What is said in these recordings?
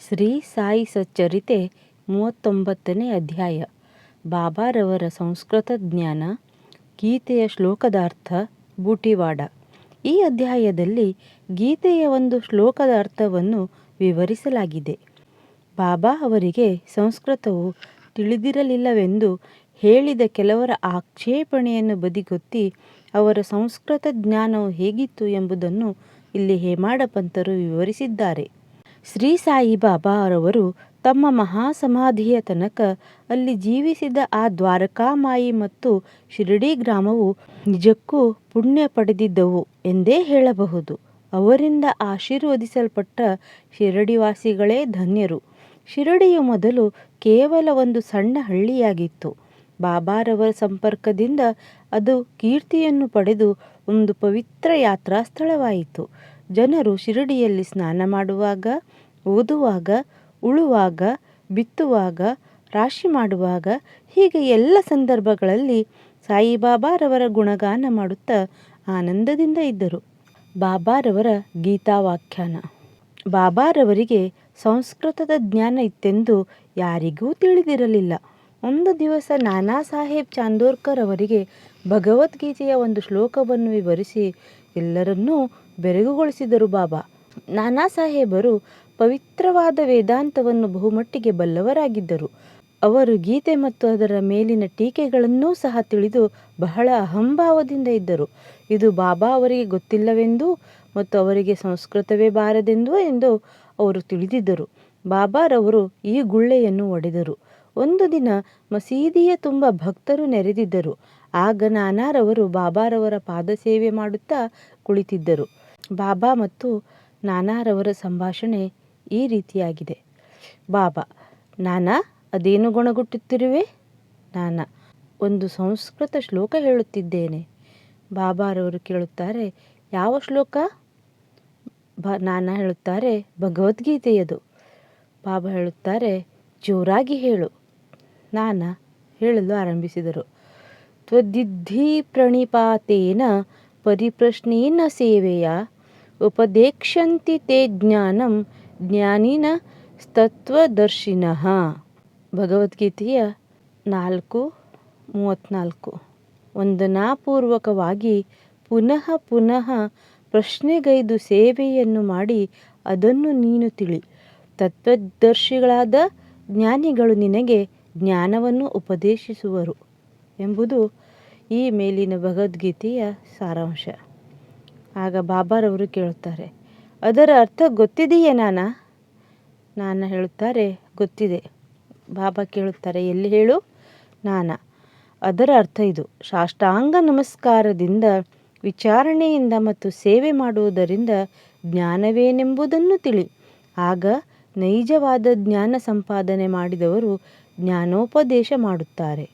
ಶ್ರೀ ಸಾಯಿ ಸಚ್ಚರಿತೆ 39ನೇ ಅಧ್ಯಾಯ. ಬಾಬಾರವರ ಸಂಸ್ಕೃತ ಜ್ಞಾನ, ಗೀತೆಯ ಶ್ಲೋಕದಾರ್ಥ, ಬೂಟಿವಾಡ. ಈ ಅಧ್ಯಾಯದಲ್ಲಿ ಗೀತೆಯ ಒಂದು ಶ್ಲೋಕದ ಅರ್ಥವನ್ನು ವಿವರಿಸಲಾಗಿದೆ. ಬಾಬಾ ಅವರಿಗೆ ಸಂಸ್ಕೃತವು ತಿಳಿದಿರಲಿಲ್ಲವೆಂದು ಹೇಳಿದ ಕೆಲವರ ಆಕ್ಷೇಪಣೆಯನ್ನು ಬದಿಗೊತ್ತಿ ಅವರ ಸಂಸ್ಕೃತ ಜ್ಞಾನವು ಹೇಗಿತ್ತು ಎಂಬುದನ್ನು ಇಲ್ಲಿ ಹೇಮಾಡ ಪಂತರು ವಿವರಿಸಿದ್ದಾರೆ. ಶ್ರೀ ಸಾಯಿಬಾಬಾ ಅವರವರು ತಮ್ಮ ಮಹಾಸಮಾಧಿಯ ತನಕ ಅಲ್ಲಿ ಜೀವಿಸಿದ ಆ ದ್ವಾರಕಾಮಾಯಿ ಮತ್ತು ಶಿರಡಿ ಗ್ರಾಮವು ನಿಜಕ್ಕೂ ಪುಣ್ಯ ಪಡೆದಿದ್ದವು ಎಂದೇ ಹೇಳಬಹುದು. ಅವರಿಂದ ಆಶೀರ್ವದಿಸಲ್ಪಟ್ಟ ಶಿರಡಿವಾಸಿಗಳೇ ಧನ್ಯರು. ಶಿರಡಿಯು ಮೊದಲು ಕೇವಲ ಒಂದು ಸಣ್ಣ ಹಳ್ಳಿಯಾಗಿತ್ತು. ಬಾಬಾರವರ ಸಂಪರ್ಕದಿಂದ ಅದು ಕೀರ್ತಿಯನ್ನು ಪಡೆದು ಒಂದು ಪವಿತ್ರ ಯಾತ್ರಾ ಸ್ಥಳವಾಯಿತು. ಜನರು ಶಿರಡಿಯಲ್ಲಿ ಸ್ನಾನ ಮಾಡುವಾಗ, ಓದುವಾಗ, ಉಳುವಾಗ, ಬಿತ್ತುವಾಗ, ರಾಶಿ ಮಾಡುವಾಗ, ಹೀಗೆ ಎಲ್ಲ ಸಂದರ್ಭಗಳಲ್ಲಿ ಸಾಯಿಬಾಬಾರವರ ಗುಣಗಾನ ಮಾಡುತ್ತಾ ಆನಂದದಿಂದ ಇದ್ದರು. ಬಾಬಾರವರ ಗೀತಾವಾಖ್ಯಾನ. ಬಾಬಾರವರಿಗೆ ಸಂಸ್ಕೃತದ ಜ್ಞಾನ ಇತ್ತೆಂದು ಯಾರಿಗೂ ತಿಳಿದಿರಲಿಲ್ಲ. ಒಂದು ದಿವಸ ನಾನಾ ಸಾಹೇಬ್ ಚಾಂದೋರ್ಕರ್ ಅವರಿಗೆ ಭಗವದ್ಗೀತೆಯ ಒಂದು ಶ್ಲೋಕವನ್ನು ವಿವರಿಸಿ ಎಲ್ಲರನ್ನೂ ಬೆರಗುಗೊಳಿಸಿದರು ಬಾಬಾ. ನಾನಾ ಸಾಹೇಬರು ಪವಿತ್ರವಾದ ವೇದಾಂತವನ್ನು ಬಹುಮಟ್ಟಿಗೆ ಬಲ್ಲವರಾಗಿದ್ದರು. ಅವರು ಗೀತೆ ಮತ್ತು ಅದರ ಮೇಲಿನ ಟೀಕೆಗಳನ್ನೂ ಸಹ ತಿಳಿದು ಬಹಳ ಅಹಂಭಾವದಿಂದ ಇದ್ದರು. ಇದು ಬಾಬಾ ಅವರಿಗೆ ಗೊತ್ತಿಲ್ಲವೆಂದೂ ಮತ್ತು ಅವರಿಗೆ ಸಂಸ್ಕೃತವೇ ಬಾರದೆಂದೂ ಎಂದು ಅವರು ತಿಳಿದಿದ್ದರು. ಬಾಬಾರವರು ಈ ಗುಳ್ಳೆಯನ್ನು ಒಡೆದರು. ಒಂದು ದಿನ ಮಸೀದಿಯ ತುಂಬ ಭಕ್ತರು ನೆರೆದಿದ್ದರು. ಆಗ ನಾನಾರವರು ಬಾಬಾರವರ ಪಾದಸೇವೆ ಮಾಡುತ್ತಾ ಕುಳಿತಿದ್ದರು. ಬಾಬಾ ಮತ್ತು ನಾನಾರವರ ಸಂಭಾಷಣೆ ಈ ರೀತಿಯಾಗಿದೆ. ಬಾಬಾ: ನಾನಾ, ಅದೇನು ಗೊಣಗುಟ್ಟುತ್ತಿರುವೆ? ನಾನಾ: ಒಂದು ಸಂಸ್ಕೃತ ಶ್ಲೋಕ ಹೇಳುತ್ತಿದ್ದೇನೆ. ಬಾಬಾರವರು ಕೇಳುತ್ತಾರೆ, ಯಾವ ಶ್ಲೋಕ? ನಾನಾ ಹೇಳುತ್ತಾರೆ, ಭಗವದ್ಗೀತೆಯದು. ಬಾಬಾ ಹೇಳುತ್ತಾರೆ, ಜೋರಾಗಿ ಹೇಳು. ನಾನಾ ಹೇಳಲು ಆರಂಭಿಸಿದರು. ತ್ವದಿದ್ಧಿ ಪ್ರಣಿಪಾತೇನ ಪರಿಪ್ರಶ್ನೇನ ಸೇವೆಯ ಉಪದೇಕ್ಷ್ಯಂತಿ ತೇ ಜ್ಞಾನಂ ಜ್ಞಾನಿನಸ್ತತ್ವದರ್ಶಿನಃ. ಭಗವದ್ಗೀತೆಯ 4:34. ವಂದನಾಪೂರ್ವಕವಾಗಿ ಪುನಃ ಪುನಃ ಪ್ರಶ್ನೆಗೈದು ಸೇವೆಯನ್ನು ಮಾಡಿ ಅದನ್ನು ನೀನು ತಿಳಿ. ತತ್ವದರ್ಶಿಗಳಾದ ಜ್ಞಾನಿಗಳು ನಿನಗೆ ಜ್ಞಾನವನ್ನು ಉಪದೇಶಿಸುವರು ಎಂಬುದು ಈ ಮೇಲಿನ ಭಗವದ್ಗೀತೆಯ ಸಾರಾಂಶ. ಆಗ ಬಾಬಾರವರು ಕೇಳುತ್ತಾರೆ, ಅದರ ಅರ್ಥ ಗೊತ್ತಿದೆಯೇ ನಾನಾ? ನಾನಾ ಹೇಳುತ್ತಾರೆ, ಗೊತ್ತಿದೆ. ಬಾಬಾ ಕೇಳುತ್ತಾರೆ, ಎಲ್ಲಿ ಹೇಳು? ನಾನಾ: ಅದರ ಅರ್ಥ ಇದು: ಸಾಷ್ಟಾಂಗ ನಮಸ್ಕಾರದಿಂದ, ವಿಚಾರಣೆಯಿಂದ ಮತ್ತು ಸೇವೆ ಮಾಡುವುದರಿಂದ ಜ್ಞಾನವೇನೆಂಬುದನ್ನು ತಿಳಿ. ಆಗ ನೈಜವಾದ ಜ್ಞಾನ ಸಂಪಾದನೆ ಮಾಡಿದವರು ಜ್ಞಾನೋಪದೇಶ ಮಾಡುತ್ತಾರೆ.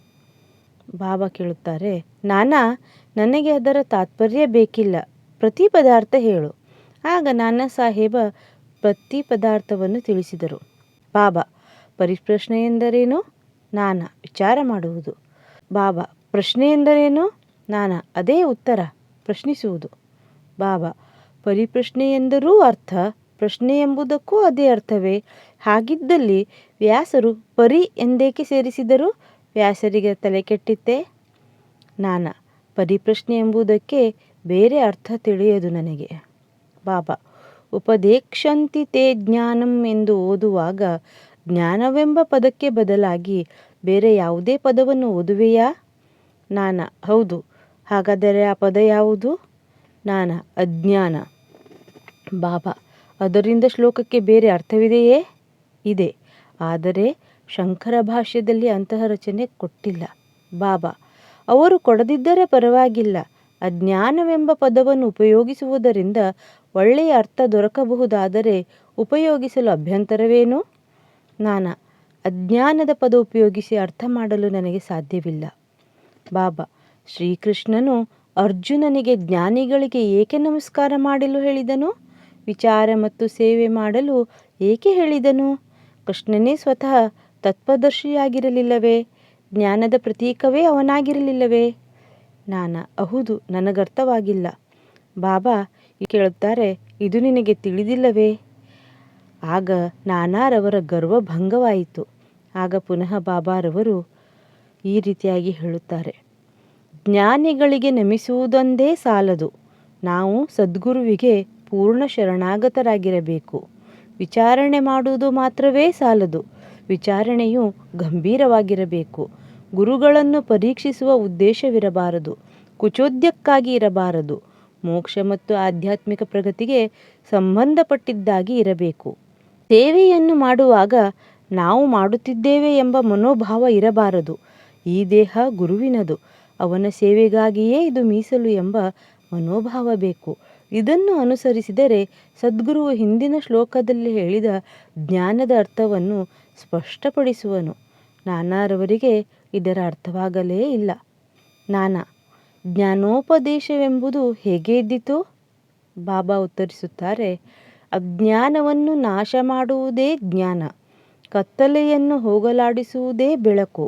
ಬಾಬಾ ಕೇಳುತ್ತಾರೆ, ನಾನಾ, ನನಗೆ ಅದರ ತಾತ್ಪರ್ಯ ಬೇಕಿಲ್ಲ, ಪ್ರತಿ ಪದಾರ್ಥ ಹೇಳು. ಆಗ ನಾನಾ ಸಾಹೇಬ ಪ್ರತಿ ಪದಾರ್ಥವನ್ನು ತಿಳಿಸಿದರು. ಬಾಬಾ: ಪರಿಪ್ರಶ್ನೆ ಎಂದರೇನು? ನಾನಾ: ವಿಚಾರ ಮಾಡುವುದು. ಬಾಬಾ: ಪ್ರಶ್ನೆ ಎಂದರೇನು? ನಾನಾ: ಅದೇ ಉತ್ತರ, ಪ್ರಶ್ನಿಸುವುದು. ಬಾಬಾ: ಪರಿಪ್ರಶ್ನೆ ಎಂದರೂ ಅರ್ಥ, ಪ್ರಶ್ನೆ ಎಂಬುದಕ್ಕೂ ಅದೇ ಅರ್ಥವೇ? ಹಾಗಿದ್ದಲ್ಲಿ ವ್ಯಾಸರು ಪರಿ ಎಂದೇಕೆ ಸೇರಿಸಿದರು? ವ್ಯಾಸರಿಗೆ ತಲೆ ಕೆಟ್ಟಿತ್ತೇ? ನಾನಾ: ಪರಿಪ್ರಶ್ನೆ ಎಂಬುದಕ್ಕೆ ಬೇರೆ ಅರ್ಥ ತಿಳಿಯದು ನನಗೆ. ಬಾಬಾ: ಉಪದೇಕ್ಷ್ಯಂತಿ ತೇ ಜ್ಞಾನಂ ಎಂದು ಓದುವಾಗ ಜ್ಞಾನವೆಂಬ ಪದಕ್ಕೆ ಬದಲಾಗಿ ಬೇರೆ ಯಾವುದೇ ಪದವನ್ನು ಓದುವೆಯಾ? ನಾನಾ: ಹೌದು. ಹಾಗಾದರೆ ಆ ಪದ ಯಾವುದು? ನಾನಾ: ಅಜ್ಞಾನ. ಬಾಬಾ: ಅದರಿಂದ ಶ್ಲೋಕಕ್ಕೆ ಬೇರೆ ಅರ್ಥವಿದೆಯೇ? ಇದೆ, ಆದರೆ ಶಂಕರ ಭಾಷ್ಯದಲ್ಲಿ ಅಂತಹ ರಚನೆ ಕೊಟ್ಟಿಲ್ಲ. ಬಾಬಾ: ಅವರು ಕೊಡದಿದ್ದರೆ ಪರವಾಗಿಲ್ಲ. ಅಜ್ಞಾನವೆಂಬ ಪದವನ್ನು ಉಪಯೋಗಿಸುವುದರಿಂದ ಒಳ್ಳೆಯ ಅರ್ಥ ದೊರಕಬಹುದಾದರೆ ಉಪಯೋಗಿಸಲು ಅಭ್ಯಂತರವೇನು? ನಾನಾ: ಅಜ್ಞಾನದ ಪದ ಉಪಯೋಗಿಸಿ ಅರ್ಥ ಮಾಡಲು ನನಗೆ ಸಾಧ್ಯವಿಲ್ಲ. ಬಾಬಾ: ಶ್ರೀಕೃಷ್ಣನು ಅರ್ಜುನನಿಗೆ ಜ್ಞಾನಿಗಳಿಗೆ ಏಕೆ ನಮಸ್ಕಾರ ಮಾಡಲು ಹೇಳಿದನು? ವಿಚಾರ ಮತ್ತು ಸೇವೆ ಮಾಡಲು ಏಕೆ ಹೇಳಿದನು? ಕೃಷ್ಣನೇ ಸ್ವತಃ ತತ್ವದರ್ಶಿಯಾಗಿರಲಿಲ್ಲವೇ? ಜ್ಞಾನದ ಪ್ರತೀಕವೇ ಅವನಾಗಿರಲಿಲ್ಲವೇ? ನಾನಾ: ಹೌದು, ನನಗರ್ಥವಾಗಿಲ್ಲ. ಬಾಬಾ ಕೇಳುತ್ತಾರೆ, ಇದು ನಿನಗೆ ತಿಳಿದಿಲ್ಲವೇ? ಆಗ ನಾನಾರವರ ಗರ್ವಭಂಗವಾಯಿತು. ಆಗ ಪುನಃ ಬಾಬಾರವರು ಈ ರೀತಿಯಾಗಿ ಹೇಳುತ್ತಾರೆ, ಜ್ಞಾನಿಗಳಿಗೆ ನಮಿಸುವುದೊಂದೇ ಸಾಲದು. ನಾವು ಸದ್ಗುರುವಿಗೆ ಪೂರ್ಣ ಶರಣಾಗತರಾಗಿರಬೇಕು. ವಿಚಾರಣೆ ಮಾಡುವುದು ಮಾತ್ರವೇ ಸಾಲದು. ವಿಚಾರಣೆಯು ಗಂಭೀರವಾಗಿರಬೇಕು. ಗುರುಗಳನ್ನು ಪರೀಕ್ಷಿಸುವ ಉದ್ದೇಶವಿರಬಾರದು. ಕುಚೋದ್ಯಕ್ಕಾಗಿ ಇರಬಾರದು. ಮೋಕ್ಷ ಮತ್ತು ಆಧ್ಯಾತ್ಮಿಕ ಪ್ರಗತಿಗೆ ಸಂಬಂಧಪಟ್ಟಿದ್ದಾಗಿ ಇರಬೇಕು. ಸೇವೆಯನ್ನು ಮಾಡುವಾಗ ನಾವು ಮಾಡುತ್ತಿದ್ದೇವೆ ಎಂಬ ಮನೋಭಾವ ಇರಬಾರದು. ಈ ದೇಹ ಗುರುವಿನದು, ಅವನ ಸೇವೆಗಾಗಿಯೇ ಇದು ಮೀಸಲು ಎಂಬ ಮನೋಭಾವ ಬೇಕು. ಇದನ್ನು ಅನುಸರಿಸಿದರೆ ಸದ್ಗುರುವು ಹಿಂದಿನ ಶ್ಲೋಕದಲ್ಲಿ ಹೇಳಿದ ಜ್ಞಾನದ ಅರ್ಥವನ್ನು ಸ್ಪಷ್ಟಪಡಿಸುವನು. ನಾನಾರವರಿಗೆ ಇದರ ಅರ್ಥವಾಗಲೇ ಇಲ್ಲ. ನಾನಾ, ಜ್ಞಾನೋಪದೇಶವೆಂಬುದು ಹೇಗೆ ಇದ್ದಿತು? ಬಾಬಾ ಉತ್ತರಿಸುತ್ತಾರೆ, ಅಜ್ಞಾನವನ್ನು ನಾಶ ಮಾಡುವುದೇ ಜ್ಞಾನ. ಕತ್ತಲೆಯನ್ನು ಹೋಗಲಾಡಿಸುವುದೇ ಬೆಳಕು.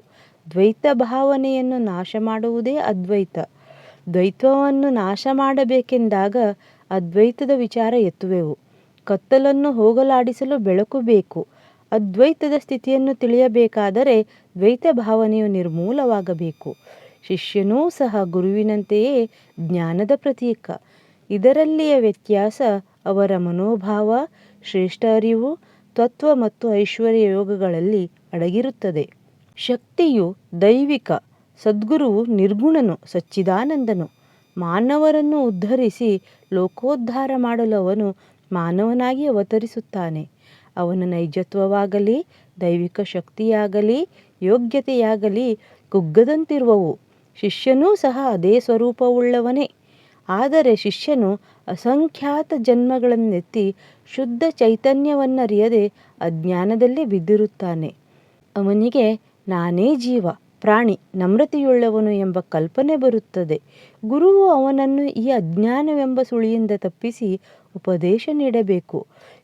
ದ್ವೈತ ಭಾವನೆಯನ್ನು ನಾಶ ಮಾಡುವುದೇ ಅದ್ವೈತ. ದ್ವೈತವನ್ನು ನಾಶ ಮಾಡಬೇಕೆಂದಾಗ ಅದ್ವೈತದ ವಿಚಾರ ಎತ್ತುವೆವು. ಕತ್ತಲನ್ನು ಹೋಗಲಾಡಿಸಲು ಬೆಳಕು ಬೇಕು. ಅದ್ವೈತದ ಸ್ಥಿತಿಯನ್ನು ತಿಳಿಯಬೇಕಾದರೆ ದ್ವೈತ ಭಾವನೆಯು ನಿರ್ಮೂಲವಾಗಬೇಕು. ಶಿಷ್ಯನೂ ಸಹ ಗುರುವಿನಂತೆಯೇ ಜ್ಞಾನದ ಪ್ರತೀಕ. ಇದರಲ್ಲಿಯ ವ್ಯತ್ಯಾಸ ಅವರ ಮನೋಭಾವ, ಶ್ರೇಷ್ಠ ಅರಿವು, ತತ್ವ ಮತ್ತು ಐಶ್ವರ್ಯ ಯೋಗಗಳಲ್ಲಿ ಅಡಗಿರುತ್ತದೆ. ಶಕ್ತಿಯು ದೈವಿಕ. ಸದ್ಗುರುವು ನಿರ್ಗುಣನು, ಸಚ್ಚಿದಾನಂದನು. ಮಾನವರನ್ನು ಉದ್ಧರಿಸಿ ಲೋಕೋದ್ಧಾರ ಮಾಡಲು ಅವನು ಮಾನವನಾಗಿ ಅವತರಿಸುತ್ತಾನೆ. ಅವನ ನೈಜತ್ವವಾಗಲಿ, ದೈವಿಕ ಶಕ್ತಿಯಾಗಲಿ, ಯೋಗ್ಯತೆಯಾಗಲಿ ಕುಗ್ಗದಂತಿರುವವು. ಶಿಷ್ಯನೂ ಸಹ ಅದೇ ಸ್ವರೂಪವುಳ್ಳವನೇ. ಆದರೆ ಶಿಷ್ಯನು ಅಸಂಖ್ಯಾತ ಜನ್ಮಗಳನ್ನೆತ್ತಿ ಶುದ್ಧ ಚೈತನ್ಯವನ್ನರಿಯದೆ ಅಜ್ಞಾನದಲ್ಲೇ ಬಿದ್ದಿರುತ್ತಾನೆ. ಅವನಿಗೆ ನಾನೇ ಜೀವ, ಪ್ರಾಣಿ, ನಮ್ರತೆಯುಳ್ಳವನು ಎಂಬ ಕಲ್ಪನೆ ಬರುತ್ತದೆ. ಗುರುವು ಅವನನ್ನು ಈ ಅಜ್ಞಾನವೆಂಬ ಸುಳಿಯಿಂದ ತಪ್ಪಿಸಿ ಉಪದೇಶ ನೀಡಬೇಕು.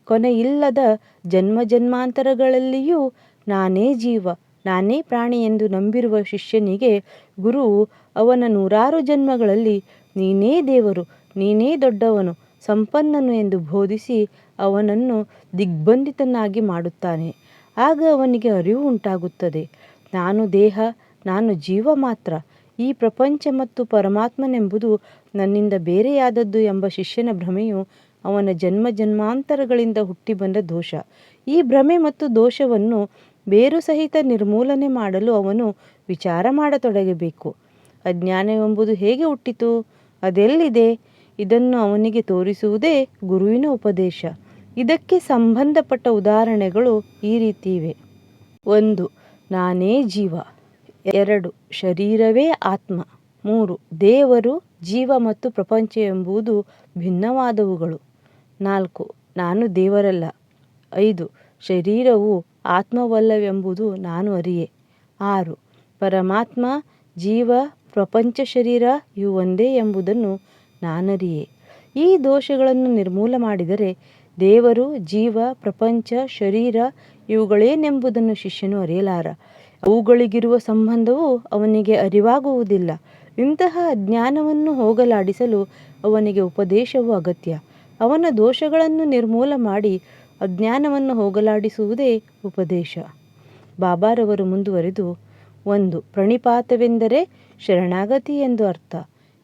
ಕೊನೆಯಿಲ್ಲದ ಜನ್ಮ ಜನ್ಮಾಂತರಗಳಲ್ಲಿಯೂ ನಾನೇ ಜೀವ, ನಾನೇ ಪ್ರಾಣಿ ಎಂದು ನಂಬಿರುವ ಶಿಷ್ಯನಿಗೆ ಗುರುವು ಅವನ 100 ಜನ್ಮಗಳಲ್ಲಿ ನೀನೇ ದೇವರು, ನೀನೇ ದೊಡ್ಡವನು, ಸಂಪನ್ನನು ಎಂದು ಬೋಧಿಸಿ ಅವನನ್ನು ದಿಗ್ಬಂಧಿತನಾಗಿ ಮಾಡುತ್ತಾನೆ. ಆಗ ಅವನಿಗೆ ಅರಿವು ಉಂಟಾಗುತ್ತದೆ, ನಾನು ದೇಹ, ನಾನು ಜೀವ ಮಾತ್ರ. ಈ ಪ್ರಪಂಚ ಮತ್ತು ಪರಮಾತ್ಮನೆಂಬುದು ನನ್ನಿಂದ ಬೇರೆಯಾದದ್ದು ಎಂಬ ಶಿಷ್ಯನ ಭ್ರಮೆಯು ಅವನ ಜನ್ಮ ಜನ್ಮಾಂತರಗಳಿಂದ ಹುಟ್ಟಿ ಬಂದ ದೋಷ. ಈ ಭ್ರಮೆ ಮತ್ತು ದೋಷವನ್ನು ಬೇರು ಸಹಿತ ನಿರ್ಮೂಲನೆ ಮಾಡಲು ಅವನು ವಿಚಾರ ಮಾಡತೊಡಗಬೇಕು. ಅಜ್ಞಾನವೆಂಬುದು ಹೇಗೆ ಹುಟ್ಟಿತು? ಅದೆಲ್ಲಿದೆ? ಇದನ್ನು ಅವನಿಗೆ ತೋರಿಸುವುದೇ ಗುರುವಿನ ಉಪದೇಶ. ಇದಕ್ಕೆ ಸಂಬಂಧಪಟ್ಟ ಉದಾಹರಣೆಗಳು ಈ ರೀತಿ ಇವೆ. 1. ನಾನೇ ಜೀವ. 2. ಶರೀರವೇ ಆತ್ಮ. 3. ದೇವರು, ಜೀವ ಮತ್ತು ಪ್ರಪಂಚ ಎಂಬುದು ಭಿನ್ನವಾದವುಗಳು. 4. ನಾನು ದೇವರಲ್ಲ. 5. ಶರೀರವು ಆತ್ಮವಲ್ಲವೆಂಬುದು ನಾನು ಅರಿಯೆ. 6. ಪರಮಾತ್ಮ, ಜೀವ, ಪ್ರಪಂಚ, ಶರೀರ ಇವು ಒಂದೇ ಎಂಬುದನ್ನು ನಾನರಿಯೆ. ಈ ದೋಷಗಳನ್ನು ನಿರ್ಮೂಲ ಮಾಡಿದರೆ ದೇವರು, ಜೀವ, ಪ್ರಪಂಚ, ಶರೀರ ಇವುಗಳೇನೆಂಬುದನ್ನು ಶಿಷ್ಯನು ಅರಿಯಲಾರ. ಅವುಗಳಿಗಿರುವ ಸಂಬಂಧವು ಅವನಿಗೆ ಅರಿವಾಗುವುದಿಲ್ಲ. ಇಂತಹ ಅಜ್ಞಾನವನ್ನು ಹೋಗಲಾಡಿಸಲು ಅವನಿಗೆ ಉಪದೇಶವು ಅಗತ್ಯ. ಅವನ ದೋಷಗಳನ್ನು ನಿರ್ಮೂಲ ಮಾಡಿ ಅಜ್ಞಾನವನ್ನು ಹೋಗಲಾಡಿಸುವುದೇ ಉಪದೇಶ. ಬಾಬಾರವರು ಮುಂದುವರೆದು, 1. ಪ್ರಣಿಪಾತವೆಂದರೆ ಶರಣಾಗತಿ ಎಂದು ಅರ್ಥ.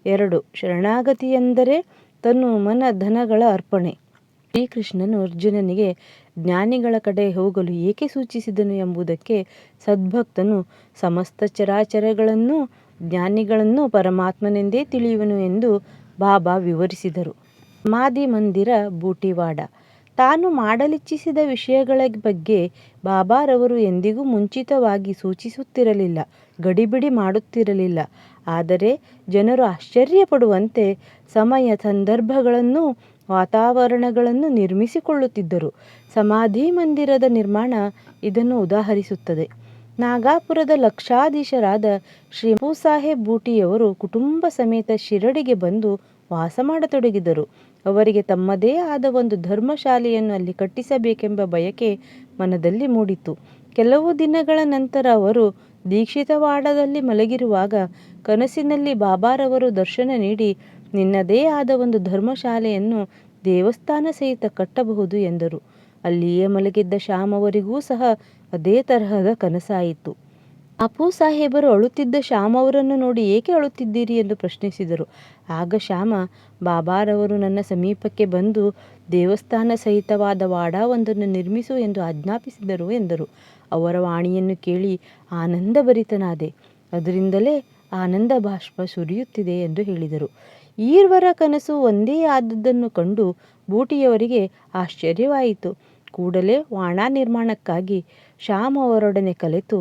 2. ಶರಣಾಗತಿ ಎಂದರೆ ತನು ಮನ ಧನಗಳ ಅರ್ಪಣೆ. ಶ್ರೀಕೃಷ್ಣನು ಅರ್ಜುನನಿಗೆ ಜ್ಞಾನಿಗಳ ಕಡೆ ಹೋಗಲು ಏಕೆ ಸೂಚಿಸಿದನು ಎಂಬುದಕ್ಕೆ ಸದ್ಭಕ್ತನು ಸಮಸ್ತ ಚರಾಚರಗಳನ್ನು, ಜ್ಞಾನಿಗಳನ್ನು ಪರಮಾತ್ಮನೆಂದೇ ತಿಳಿಯುವನು ಎಂದು ಬಾಬಾ ವಿವರಿಸಿದರು. ಸಮಾಧಿ ಮಂದಿರ ಬೂಟಿವಾಡ. ತಾನು ಮಾಡಲಿಚ್ಛಿಸಿದ ವಿಷಯಗಳ ಬಗ್ಗೆ ಬಾಬಾರವರು ಎಂದಿಗೂ ಮುಂಚಿತವಾಗಿ ಸೂಚಿಸುತ್ತಿರಲಿಲ್ಲ, ಗಡಿಬಿಡಿ ಮಾಡುತ್ತಿರಲಿಲ್ಲ. ಆದರೆ ಜನರು ಆಶ್ಚರ್ಯಪಡುವಂತೆ ಸಮಯ, ಸಂದರ್ಭಗಳನ್ನು, ವಾತಾವರಣಗಳನ್ನು ನಿರ್ಮಿಸಿಕೊಳ್ಳುತ್ತಿದ್ದರು. ಸಮಾಧಿ ಮಂದಿರದ ನಿರ್ಮಾಣ ಇದನ್ನು ಉದಾಹರಿಸುತ್ತದೆ. ನಾಗಾಪುರದ ಲಕ್ಷಾಧೀಶರಾದ ಶ್ರೀ ಅಪ್ಪುಸಾಹೇಬ್ ಬೂಟಿಯವರು ಕುಟುಂಬ ಸಮೇತ ಶಿರಡಿಗೆ ಬಂದು ವಾಸ ಮಾಡತೊಡಗಿದರು. ಅವರಿಗೆ ತಮ್ಮದೇ ಆದ ಒಂದು ಧರ್ಮಶಾಲೆಯನ್ನು ಅಲ್ಲಿ ಕಟ್ಟಿಸಬೇಕೆಂಬ ಬಯಕೆ ಮನದಲ್ಲಿ ಮೂಡಿತು. ಕೆಲವು ದಿನಗಳ ನಂತರ ಅವರು ದೀಕ್ಷಿತವಾಡದಲ್ಲಿ ಮಲಗಿರುವಾಗ ಕನಸಿನಲ್ಲಿ ಬಾಬಾರವರು ದರ್ಶನ ನೀಡಿ, ನಿನ್ನದೇ ಆದ ಒಂದು ಧರ್ಮಶಾಲೆಯನ್ನು ದೇವಸ್ಥಾನ ಸಹಿತ ಕಟ್ಟಬಹುದು ಎಂದರು. ಅಲ್ಲಿಯೇ ಮಲಗಿದ್ದ ಶ್ಯಾಮ್ ಅವರಿಗೂ ಸಹ ಅದೇ ತರಹದ ಕನಸಾಯಿತು. ಬಾಪು ಸಾಹೇಬರು ಅಳುತ್ತಿದ್ದ ಶ್ಯಾಮ್ ಅವರನ್ನು ನೋಡಿ ಏಕೆ ಅಳುತ್ತಿದ್ದೀರಿ ಎಂದು ಪ್ರಶ್ನಿಸಿದರು. ಆಗ ಶ್ಯಾಮ, ಬಾಬಾರವರು ನನ್ನ ಸಮೀಪಕ್ಕೆ ಬಂದು ದೇವಸ್ಥಾನ ಸಹಿತವಾದ ವಾಡಾವೊಂದನ್ನು ನಿರ್ಮಿಸು ಎಂದು ಆಜ್ಞಾಪಿಸಿದರು ಎಂದರು. ಅವರ ವಾಣಿಯನ್ನು ಕೇಳಿ ಆನಂದಭರಿತನಾದೆ. ಅದರಿಂದಲೇ ಆನಂದ ಬಾಷ್ಪ ಸುರಿಯುತ್ತಿದೆ ಎಂದು ಹೇಳಿದರು. ಈರ್ವರ ಕನಸು ಒಂದೇ ಆದದ್ದನ್ನು ಕಂಡು ಬೂಟಿಯವರಿಗೆ ಆಶ್ಚರ್ಯವಾಯಿತು. ಕೂಡಲೇ ವಾಣಾ ನಿರ್ಮಾಣಕ್ಕಾಗಿ ಶ್ಯಾಮ್ ಅವರೊಡನೆ ಕಲೆತು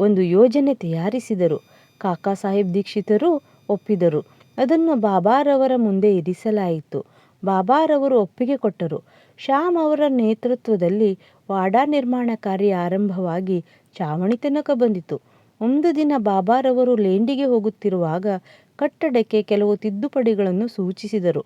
ಒಂದು ಯೋಜನೆ ತಯಾರಿಸಿದರು. ಕಾಕಾ ಸಾಹೇಬ್ ದೀಕ್ಷಿತರು ಒಪ್ಪಿದರು. ಅದನ್ನು ಬಾಬಾರವರ ಮುಂದೆ ಇರಿಸಲಾಯಿತು. ಬಾಬಾರವರು ಒಪ್ಪಿಗೆ ಕೊಟ್ಟರು. ಶ್ಯಾಮ್ ಅವರ ನೇತೃತ್ವದಲ್ಲಿ ವಾಡಾ ನಿರ್ಮಾಣ ಕಾರ್ಯ ಆರಂಭವಾಗಿ ಚಾವಣಿ ತನಕ ಬಂದಿತು. ಒಂದು ದಿನ ಬಾಬಾರವರು ಲೇಂಡಿಗೆ ಹೋಗುತ್ತಿರುವಾಗ ಕಟ್ಟಡಕ್ಕೆ ಕೆಲವು ತಿದ್ದುಪಡಿಗಳನ್ನು ಸೂಚಿಸಿದರು.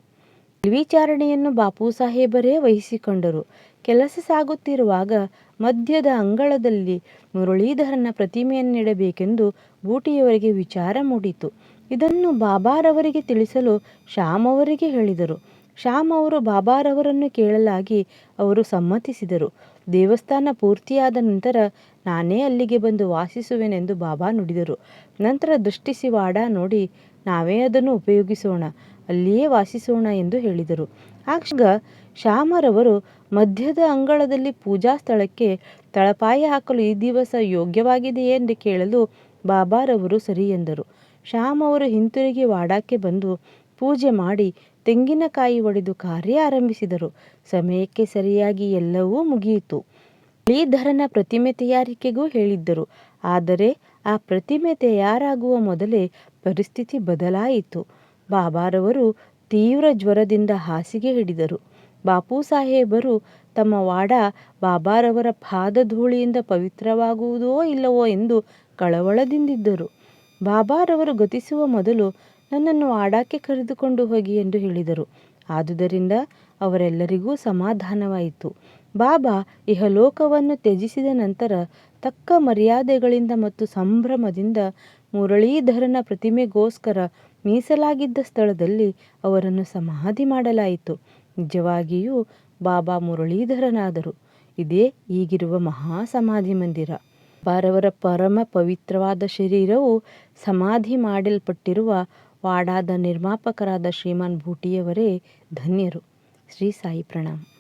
ಮೇಲ್ವಿಚಾರಣೆಯನ್ನು ಬಾಪು ಸಾಹೇಬರೇ ವಹಿಸಿಕೊಂಡರು. ಕೆಲಸ ಸಾಗುತ್ತಿರುವಾಗ ಮಧ್ಯದ ಅಂಗಳದಲ್ಲಿ ಮುರಳೀಧರನ ಪ್ರತಿಮೆಯನ್ನಿಡಬೇಕೆಂದು ಬೂಟಿಯವರಿಗೆ ವಿಚಾರ ಮೂಡಿತು. ಇದನ್ನು ಬಾಬಾರವರಿಗೆ ತಿಳಿಸಲು ಶ್ಯಾಮ್ ಅವರಿಗೆ ಹೇಳಿದರು. ಶ್ಯಾಮ್ ಅವರು ಬಾಬಾರವರನ್ನು ಕೇಳಲಾಗಿ ಅವರು ಸಮ್ಮತಿಸಿದರು. ದೇವಸ್ಥಾನ ಪೂರ್ತಿಯಾದ ನಂತರ ನಾನೇ ಅಲ್ಲಿಗೆ ಬಂದು ವಾಸಿಸುವೆನೆಂದು ಬಾಬಾ ನುಡಿದರು. ನಂತರ ದೃಷ್ಟಿಸಿ ವಾಡಾ ನೋಡಿ ನಾವೇ ಅದನ್ನು ಉಪಯೋಗಿಸೋಣ, ಅಲ್ಲಿಯೇ ವಾಸಿಸೋಣ ಎಂದು ಹೇಳಿದರು. ಆಗ ಶ್ಯಾಮರವರು ಮಧ್ಯದ ಅಂಗಳದಲ್ಲಿ ಪೂಜಾ ಸ್ಥಳಕ್ಕೆ ತಳಪಾಯ ಹಾಕಲು ಈ ದಿವಸ ಯೋಗ್ಯವಾಗಿದೆಯೇ ಎಂದು ಕೇಳಲು ಬಾಬಾರವರು ಸರಿ ಎಂದರು. ಶ್ಯಾಮ್ ಅವರು ಹಿಂತಿರುಗಿ ವಾಡಾಕ್ಕೆ ಬಂದು ಪೂಜೆ ಮಾಡಿ ತೆಂಗಿನಕಾಯಿ ಒಡೆದು ಕಾರ್ಯ ಆರಂಭಿಸಿದರು. ಸಮಯಕ್ಕೆ ಸರಿಯಾಗಿ ಎಲ್ಲವೂ ಮುಗಿಯಿತು. ಮುರಳೀಧರನ ಪ್ರತಿಮೆ ತಯಾರಿಕೆಗೂ ಹೇಳಿದ್ದರು. ಆದರೆ ಆ ಪ್ರತಿಮೆ ತಯಾರಾಗುವ ಮೊದಲೇ ಪರಿಸ್ಥಿತಿ ಬದಲಾಯಿತು. ಬಾಬಾರವರು ತೀವ್ರ ಜ್ವರದಿಂದ ಹಾಸಿಗೆ ಹಿಡಿದರು. ಬಾಪು ಸಾಹೇಬರು ತಮ್ಮ ವಾಡಾ ಬಾಬಾರವರ ಪಾದಧೂಳಿಯಿಂದ ಪವಿತ್ರವಾಗುವುದೋ ಇಲ್ಲವೋ ಎಂದು ಕಳವಳದಿಂದಿದ್ದರು. ಬಾಬಾರವರು ಗತಿಸುವ ಮೊದಲು ನನ್ನನ್ನು ವಾಡಾಕ್ಕೆ ಕರೆದುಕೊಂಡು ಹೋಗಿ ಎಂದು ಹೇಳಿದರು. ಆದುದರಿಂದ ಅವರೆಲ್ಲರಿಗೂ ಸಮಾಧಾನವಾಯಿತು. ಬಾಬಾ ಇಹಲೋಕವನ್ನು ತ್ಯಜಿಸಿದ ನಂತರ ತಕ್ಕ ಮರ್ಯಾದೆಗಳಿಂದ ಮತ್ತು ಸಂಭ್ರಮದಿಂದ ಮುರಳೀಧರನ ಪ್ರತಿಮೆಗೋಸ್ಕರ ಮೀಸಲಾಗಿದ್ದ ಸ್ಥಳದಲ್ಲಿ ಅವರನ್ನು ಸಮಾಧಿ ಮಾಡಲಾಯಿತು. ನಿಜವಾಗಿಯೂ ಬಾಬಾ ಮುರಳೀಧರನಾದರು. ಇದೇ ಈಗಿರುವ ಮಹಾ ಸಮಾಧಿ ಮಂದಿರ. ಬಾಬಾರವರ ಪರಮ ಪವಿತ್ರವಾದ ಶರೀರವು ಸಮಾಧಿ ಮಾಡಲ್ಪಟ್ಟಿರುವ ವಾಡಾದ ನಿರ್ಮಾಪಕರಾದ ಶ್ರೀಮಾನ್ ಬೂಟಿಯವರೇ ಧನ್ಯರು. ಶ್ರೀ ಸಾಯಿ ಪ್ರಣಾಮ್.